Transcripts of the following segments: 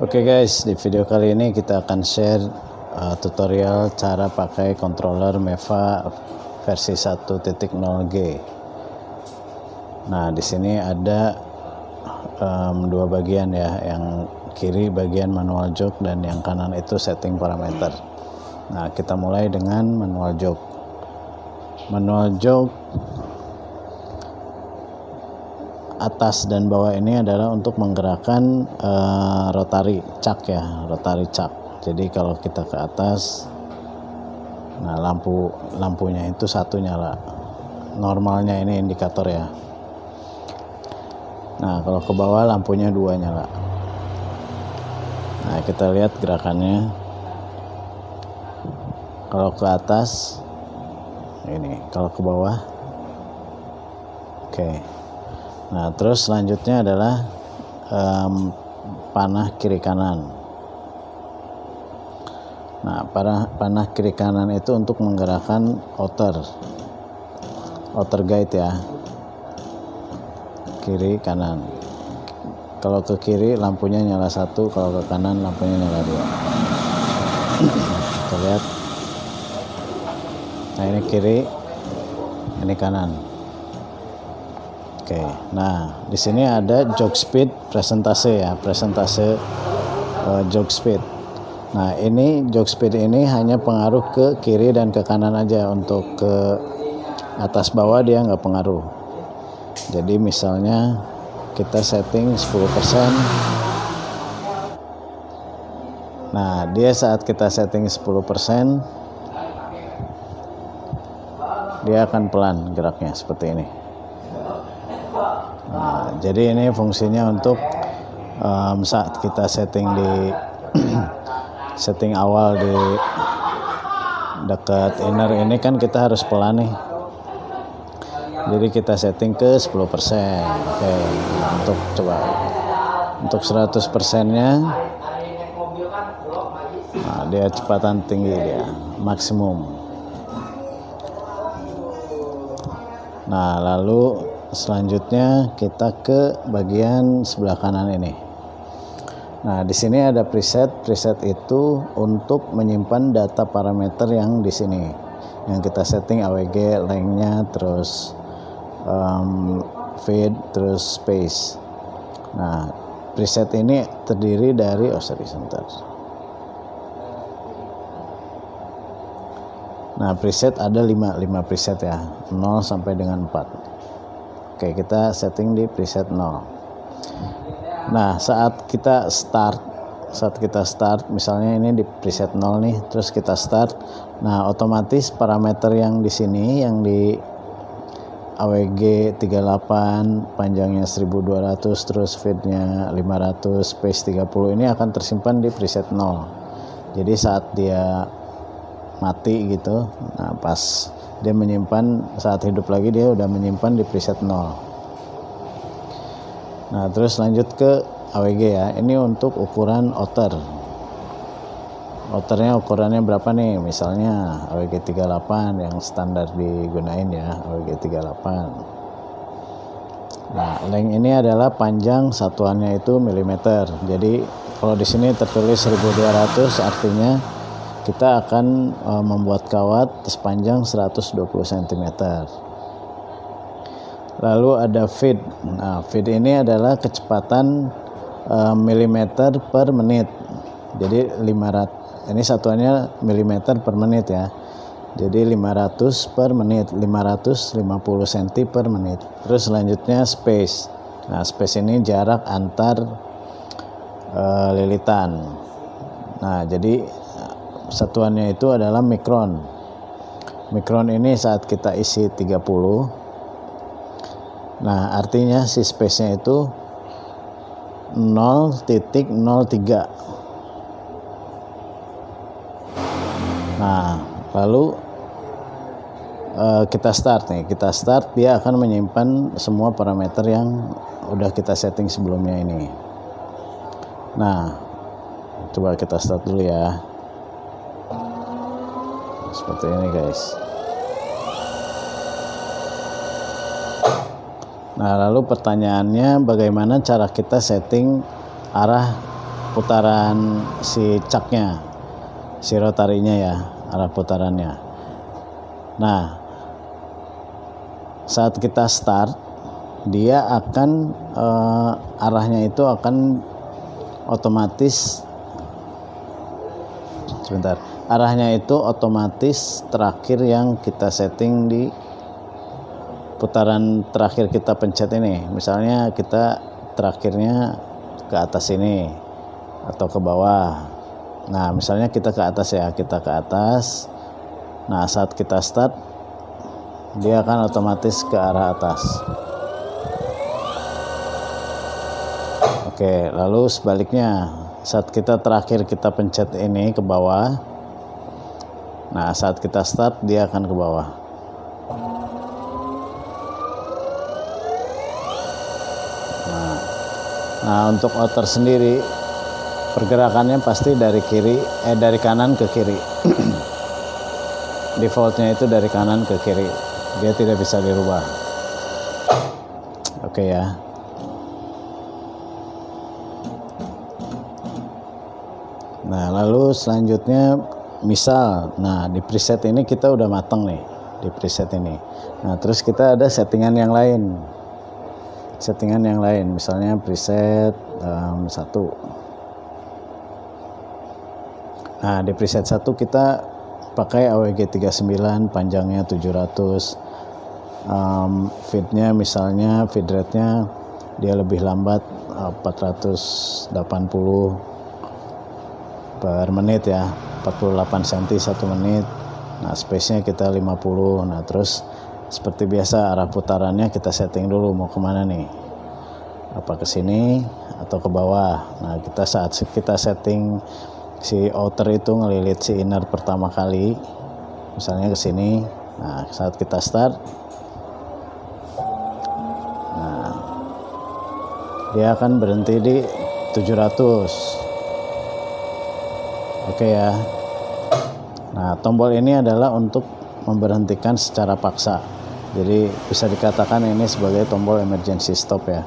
Oke guys, di video kali ini kita akan share tutorial cara pakai controller Meva versi 1.0G. Nah, di sini ada dua bagian ya, yang kiri bagian manual jog dan yang kanan itu setting parameter. Nah, kita mulai dengan manual jog. Manual jog atas dan bawah ini adalah untuk menggerakkan rotary chuck ya, rotary chuck. Jadi kalau kita ke atas, nah lampunya itu satu nyala, normalnya ini indikator ya. Nah kalau ke bawah lampunya dua nyala. Nah kita lihat gerakannya. Kalau ke atas ini, kalau ke bawah oke. Nah terus selanjutnya adalah panah kiri kanan. Nah panah kiri kanan itu untuk menggerakkan outer guide ya, kiri kanan. Kalau ke kiri lampunya nyala satu, kalau ke kanan lampunya nyala dua. Kita lihat. Nah ini kiri, ini kanan. Oke, nah di sini ada jog speed presentase ya, presentase jog speed. Nah ini jog speed ini hanya pengaruh ke kiri dan ke kanan aja, untuk ke atas bawah dia nggak pengaruh. Jadi misalnya kita setting 10%. Nah dia saat kita setting 10%, dia akan pelan geraknya seperti ini. Nah, jadi ini fungsinya untuk saat kita setting di setting awal di dekat inner ini kan kita harus pelan nih. Jadi kita setting ke 10%. Oke, untuk coba untuk 100%-nya, nah, dia kecepatan tinggi dia, maksimum. Nah, lalu selanjutnya kita ke bagian sebelah kanan ini. Nah, di sini ada preset. Preset itu untuk menyimpan data parameter yang di sini, yang kita setting AWG, length-nya, terus feed, terus space. Nah, preset ini terdiri dari sebentar. Nah, preset ada 5 preset ya, 0 sampai dengan 4. Oke, kita setting di preset 0. Nah, saat kita start, misalnya ini di preset 0 nih, terus kita start. Nah, otomatis parameter yang di sini, yang di AWG 38, panjangnya 1200, terus feednya 500, space 30, ini akan tersimpan di preset 0. Jadi saat dia mati gitu, nah pas dia menyimpan, saat hidup lagi dia udah menyimpan di preset 0. Nah terus lanjut ke AWG ya, ini untuk ukuran outer. Outernya ukurannya berapa nih, misalnya AWG 38 yang standar digunain ya, AWG 38. Nah length ini adalah panjang satuannya itu milimeter. Jadi kalau di sini tertulis 1200, artinya kita akan membuat kawat sepanjang 120 cm. Lalu ada feed. Nah, feed ini adalah kecepatan milimeter per menit. Jadi 500, ini satuannya milimeter per menit ya. Jadi 500 per menit, 550 cm per menit. Terus selanjutnya space. Nah, space ini jarak antar lilitan. Nah, jadi satuannya itu adalah mikron. Mikron ini saat kita isi 30. Nah, artinya si space-nya itu 0.03. Nah, lalu kita start nih. Kita start, dia akan menyimpan semua parameter yang udah kita setting sebelumnya ini. Nah, coba kita start dulu ya. Seperti ini guys. Nah lalu pertanyaannya, bagaimana cara kita setting arah putaran si caknya, si rotarinya ya, arah putarannya. Nah, saat kita start, dia akan arahnya itu akan otomatis, sebentar, arahnya itu otomatis terakhir yang kita setting di putaran terakhir kita pencet ini. Misalnya kita terakhirnya ke atas ini atau ke bawah. Nah, misalnya kita ke atas ya, kita ke atas. Nah, saat kita start, dia akan otomatis ke arah atas. Oke, lalu sebaliknya, saat kita terakhir kita pencet ini ke bawah. Nah, saat kita start, dia akan ke bawah. Nah, untuk outer sendiri pergerakannya pasti dari kanan ke kiri. Defaultnya itu dari kanan ke kiri. Dia tidak bisa dirubah. Oke ya. Nah, lalu selanjutnya misal, nah di preset ini kita udah mateng nih di preset ini. Nah, terus kita ada settingan yang lain. Misalnya preset 1. Nah, di preset 1 kita pakai AWG 39, panjangnya 700, feednya misalnya feed rate-nya dia lebih lambat 480 per menit ya, 48 cm 1 menit. Nah, space-nya kita 50. Nah, terus seperti biasa arah putarannya kita setting dulu mau kemana nih, apa ke sini atau ke bawah. Nah, saat kita setting si outer itu ngelilit si inner pertama kali, misalnya ke sini. Nah, saat kita start, nah dia akan berhenti di 700. Oke ya. Nah, tombol ini adalah untuk memberhentikan secara paksa. Jadi bisa dikatakan ini sebagai tombol emergency stop ya.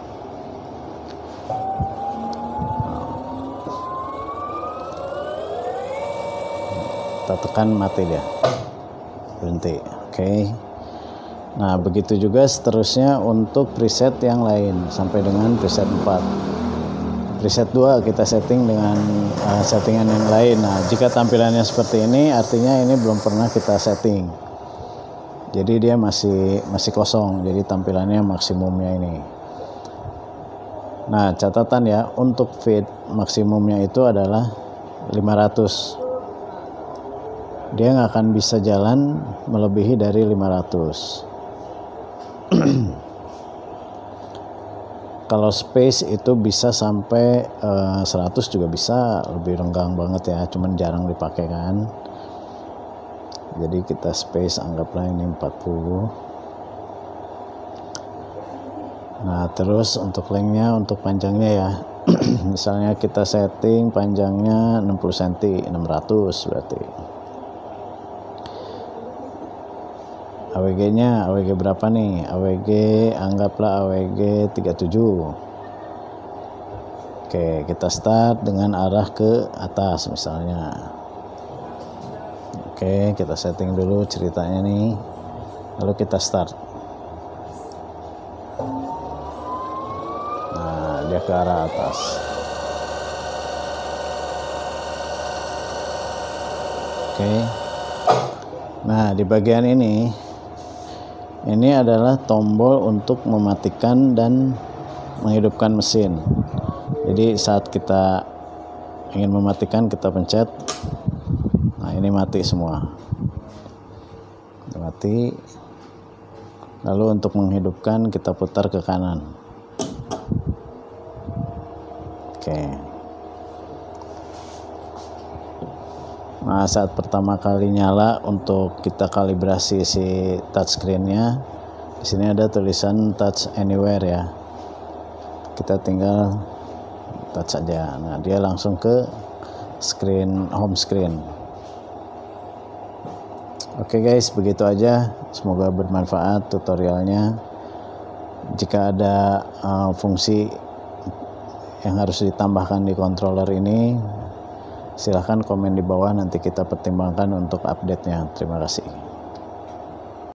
Kita tekan mati dia, berhenti. Oke. Nah, begitu juga seterusnya untuk preset yang lain sampai dengan preset 4. Preset 2 kita setting dengan settingan yang lain. Nah, jika tampilannya seperti ini artinya ini belum pernah kita setting. Jadi dia masih kosong. Jadi tampilannya maksimumnya ini. Nah, catatan ya, untuk feed maksimumnya itu adalah 500. Dia nggak akan bisa jalan melebihi dari 500. Kalau space itu bisa sampai 100 juga bisa, lebih renggang banget ya, cuman jarang dipakai kan. Jadi kita space anggaplah ini 40. Nah, terus untuk lengthnya, untuk panjangnya ya, misalnya kita setting panjangnya 60 cm, 600 berarti. AWG-nya, AWG berapa nih? AWG anggaplah AWG 37. Oke, kita start dengan arah ke atas misalnya. Oke, kita setting dulu ceritanya nih. Lalu kita start. Nah, dia ke arah atas. Oke. Nah, di bagian ini adalah tombol untuk mematikan dan menghidupkan mesin. Jadi saat kita ingin mematikan, kita pencet. Nah, ini mati semua. Mati. Lalu untuk menghidupkan kita putar ke kanan. Oke. Nah, saat pertama kali nyala untuk kita kalibrasi si touchscreen-nya, di sini ada tulisan touch anywhere ya. Kita tinggal touch saja. Nah, dia langsung ke home screen. Oke guys, begitu aja. Semoga bermanfaat tutorialnya. Jika ada fungsi yang harus ditambahkan di controller ini, silahkan komen di bawah, nanti kita pertimbangkan untuk update-nya. Terima kasih.